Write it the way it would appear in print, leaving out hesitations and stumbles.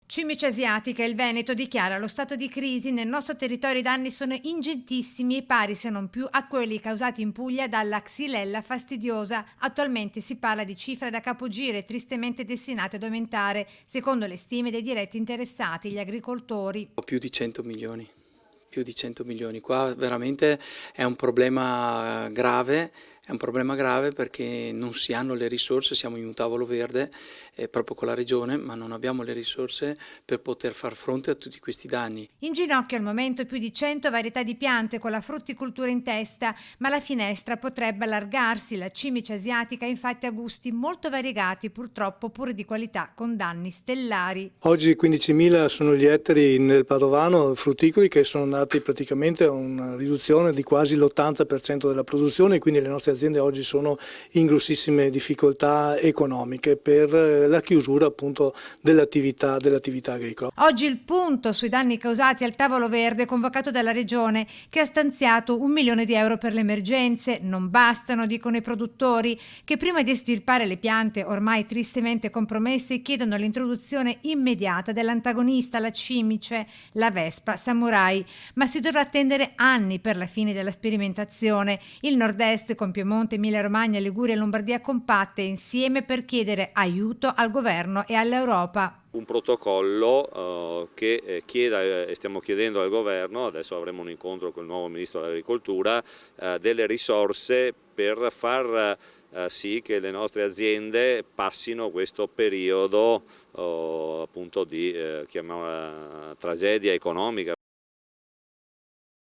Cimice asiatica, il Veneto dichiara lo stato di crisi. Nel nostro territorio i danni sono ingentissimi e pari se non più a quelli causati in Puglia dalla Xylella fastidiosa. Attualmente si parla di cifre da capogiro e tristemente destinate ad aumentare, secondo le stime dei diretti interessati, gli agricoltori. Più di 100 milioni, più di 100 milioni. Qua veramente è un problema grave. È un problema grave perché non si hanno le risorse, siamo in un tavolo verde proprio con la regione, ma non abbiamo le risorse per poter far fronte a tutti questi danni. In ginocchio al momento più di 100 varietà di piante con la frutticoltura in testa, ma la finestra potrebbe allargarsi. La cimice asiatica infatti ha gusti molto variegati, purtroppo pure di qualità, con danni stellari. Oggi 15.000 sono gli ettari nel Padovano frutticoli che sono nati praticamente a una riduzione di quasi l'80% della produzione, quindi le nostre aziende oggi sono in grossissime difficoltà economiche per la chiusura appunto dell'attività agricola. Oggi il punto sui danni causati al tavolo verde convocato dalla Regione, che ha stanziato 1 milione di euro per le emergenze. Non bastano, dicono i produttori, che prima di estirpare le piante ormai tristemente compromesse chiedono l'introduzione immediata dell'antagonista, la cimice, la vespa samurai, ma si dovrà attendere anni per la fine della sperimentazione. Il nord-est con Piemonte, Emilia-Romagna, Liguria e Lombardia compatte insieme per chiedere aiuto al governo e all'Europa. Un protocollo che stiamo chiedendo al governo, adesso avremo un incontro con il nuovo ministro dell'agricoltura, delle risorse per far sì che le nostre aziende passino questo periodo appunto di chiamiamola tragedia economica.